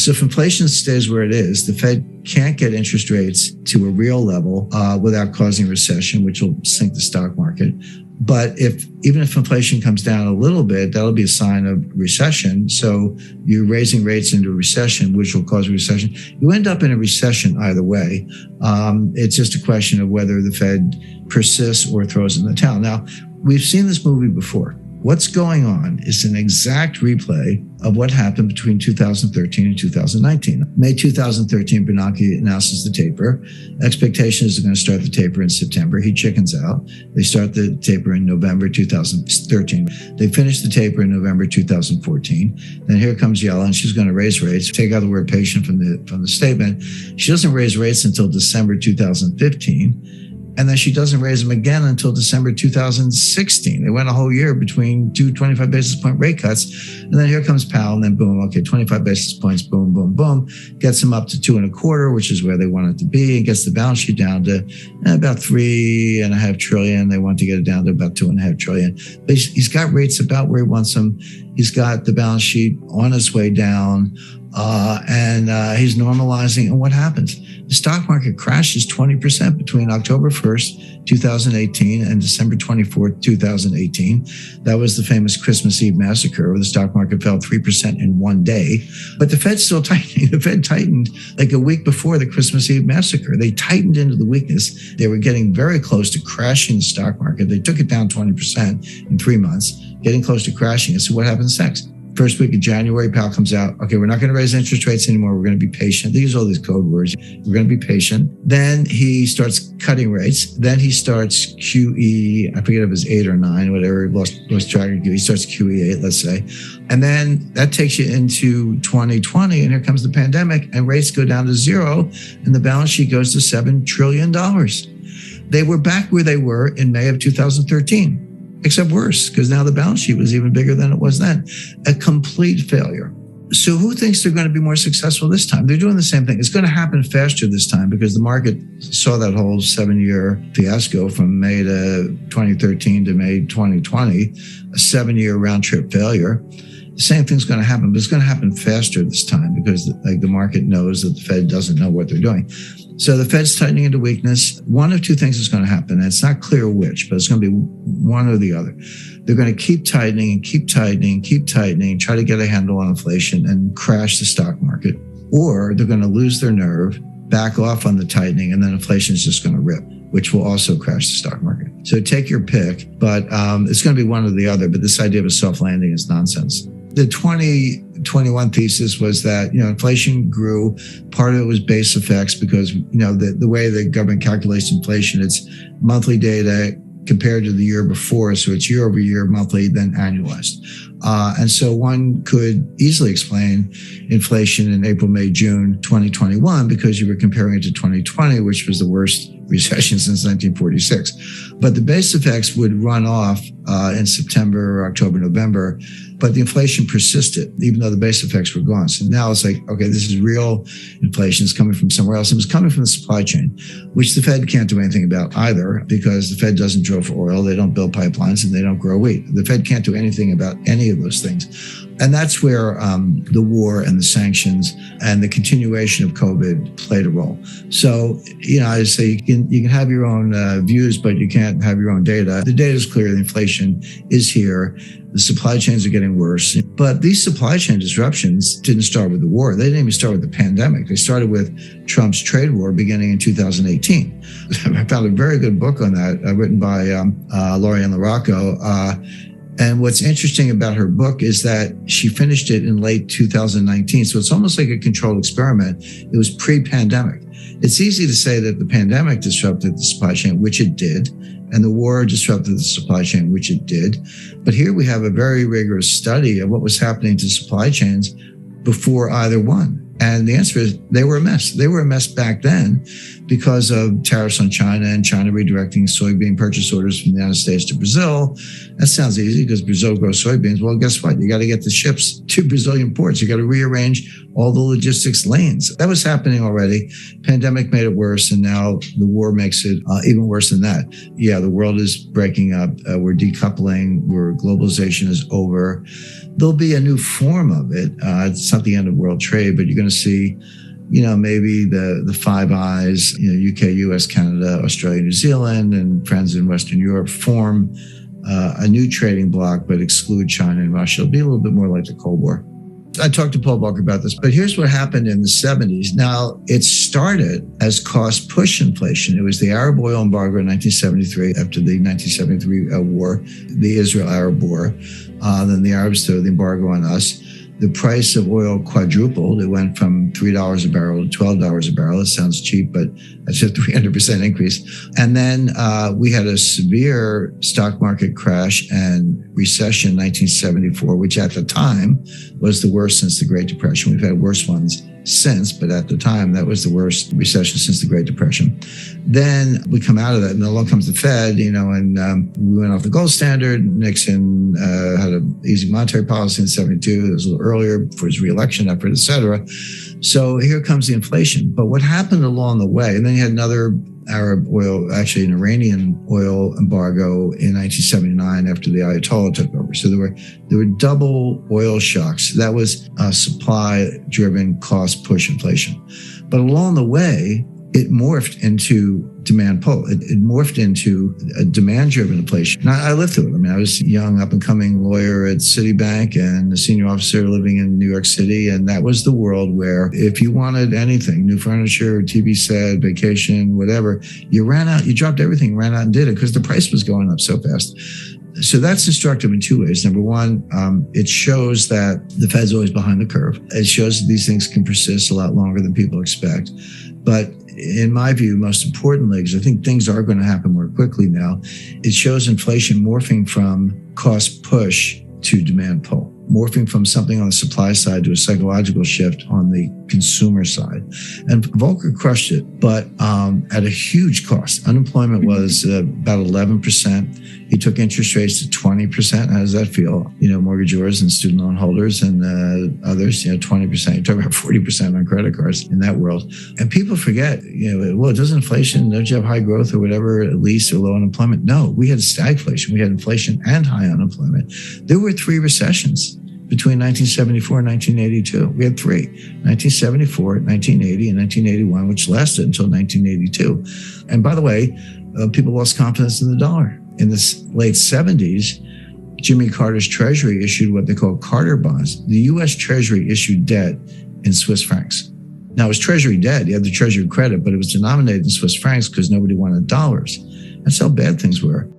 So if inflation stays where it is, the Fed can't get interest rates to a real level without causing recession, which will sink the stock market. But even if inflation comes down a little bit, that'll be a sign of recession. So you're raising rates into a recession, which will cause a recession. You end up in a recession either way. It's just a question of whether the Fed persists or throws in the towel. Now, we've seen this movie before. What's going on is an exact replay of what happened between 2013 and 2019. May 2013, Bernanke announces the taper. Expectation is they're going to start the taper in September. He chickens out. They start the taper in November 2013. They finish the taper in November 2014. Then here comes Yellen. She's going to raise rates. Take out the word patient from the statement. She doesn't raise rates until December 2015. And then she doesn't raise them again until December 2016. They went a whole year between two 25 basis point rate cuts. And then here comes Powell, and then boom, okay, 25 basis points, boom, boom, boom. Gets them up to 2.25, which is where they want it to be, and gets the balance sheet down to about $3.5 trillion. They want to get it down to about $2.5 trillion. But he's got rates about where he wants them. He's got the balance sheet on its way down. And he's normalizing. And what happens? The stock market crashes 20% between October 1st, 2018 and December 24th, 2018. That was the famous Christmas Eve massacre where the stock market fell 3% in one day. But the Fed's still tightening. The Fed tightened like a week before the Christmas Eve massacre. They tightened into the weakness. They were getting very close to crashing the stock market. They took it down 20% in 3 months, getting close to crashing it. So what happens next? First week of January, Powell comes out. Okay, we're not going to raise interest rates anymore. We're going to be patient. They use all these code words. We're going to be patient. Then he starts cutting rates. Then he starts QE. I forget if it was 8 or 9, whatever. Lost track of QE. He starts QE 8, let's say. And then that takes you into 2020. And here comes the pandemic. And rates go down to 0. And the balance sheet goes to $7 trillion. They were back where they were in May of 2013. Except worse, because now the balance sheet was even bigger than it was then. A complete failure. So who thinks they're going to be more successful this time? They're doing the same thing. It's going to happen faster this time because the market saw that whole 7-year fiasco from May to 2013 to May 2020, a 7-year round trip failure. The same thing's going to happen, but it's going to happen faster this time because the market knows that the Fed doesn't know what they're doing. So the Fed's tightening into weakness. One of two things is going to happen. And it's not clear which, but it's going to be one or the other. They're going to keep tightening and keep tightening and keep tightening, try to get a handle on inflation and crash the stock market. Or they're going to lose their nerve, back off on the tightening, and then inflation is just going to rip, which will also crash the stock market. So take your pick, but it's going to be one or the other. But this idea of a soft landing is nonsense. The 2021 thesis was that, inflation grew. Part of it was base effects because, the way the government calculates inflation, it's monthly data compared to the year before. So it's year over year, monthly, then annualized. And so one could easily explain inflation in April, May, June 2021 because you were comparing it to 2020, which was the worst recession since 1946. But the base effects would run off in September, October, November. But the inflation persisted, even though the base effects were gone. So now it's like, okay, this is real inflation. It's coming from somewhere else. It was coming from the supply chain, which the Fed can't do anything about either because the Fed doesn't drill for oil. They don't build pipelines and they don't grow wheat. The Fed can't do anything about any of those things. And that's where the war and the sanctions and the continuation of COVID played a role. So, I say you can have your own views, but you can't have your own data. The data is clear. The inflation is here. The supply chains are getting worse. But these supply chain disruptions didn't start with the war. They didn't even start with the pandemic. They started with Trump's trade war beginning in 2018. I found a very good book on that written by Lorianne LaRocco. And what's interesting about her book is that she finished it in late 2019. So it's almost like a controlled experiment. It was pre-pandemic. It's easy to say that the pandemic disrupted the supply chain, which it did, and the war disrupted the supply chain, which it did. But here we have a very rigorous study of what was happening to supply chains before either one. And the answer is they were a mess. They were a mess back then because of tariffs on China and China redirecting soybean purchase orders from the United States to Brazil. That sounds easy because Brazil grows soybeans. Well, guess what? You got to get the ships to Brazilian ports. You got to rearrange all the logistics lanes. That was happening already. Pandemic made it worse. And now the war makes it even worse than that. Yeah, the world is breaking up. We're decoupling. Globalization is over. There'll be a new form of it. It's not the end of world trade, but you're going to to see, maybe the Five Eyes, UK, US, Canada, Australia, New Zealand, and friends in Western Europe form a new trading bloc, but exclude China and Russia. It'll be a little bit more like the Cold War. I talked to Paul Volcker about this, but here's what happened in the 70s. Now, it started as cost push inflation. It was the Arab oil embargo in 1973, after the 1973 war, the Israel-Arab war. Then the Arabs threw the embargo on us. The price of oil quadrupled. It went from $3 a barrel to $12 a barrel. It sounds cheap, but that's a 300% increase. And then we had a severe stock market crash and recession in 1974, which at the time was the worst since the Great Depression. We've had worse ones since, but at the time, that was the worst recession since the Great Depression. Then we come out of that, and along comes the Fed, and we went off the gold standard. Nixon had an easy monetary policy in 72. It was a little earlier for his reelection effort, et cetera. So here comes the inflation. But what happened along the way, and then you had another Arab oil, actually an Iranian oil embargo in 1979 after the Ayatollah took over. So there were double oil shocks. That was supply-driven cost push inflation. But along the way, it morphed into demand pull. It morphed into a demand-driven inflation. And I lived through it. I mean, I was a young, up-and-coming lawyer at Citibank and a senior officer living in New York City. And that was the world where if you wanted anything, new furniture, TV set, vacation, whatever, you dropped everything, ran out and did it because the price was going up so fast. So that's destructive in two ways. Number one, it shows that the Fed's always behind the curve. It shows that these things can persist a lot longer than people expect. But in my view, most importantly, because I think things are going to happen more quickly now, it shows inflation morphing from cost push to demand pull, morphing from something on the supply side to a psychological shift on the consumer side. And Volcker crushed it, but at a huge cost. Unemployment was about 11%. He took interest rates to 20%. How does that feel? Mortgagors and student loan holders and others, 20%. You're talking about 40% on credit cards in that world. And people forget, doesn't inflation, don't you have high growth or whatever, at least, or low unemployment? No, we had stagflation. We had inflation and high unemployment. There were 3 recessions between 1974 and 1982. We had 3, 1974, 1980, and 1981, which lasted until 1982. And by the way, people lost confidence in the dollar. In the late 70s, Jimmy Carter's Treasury issued what they call Carter bonds. The U.S. Treasury issued debt in Swiss francs. Now, it was Treasury debt. You had the Treasury credit, but it was denominated in Swiss francs because nobody wanted dollars. That's how bad things were.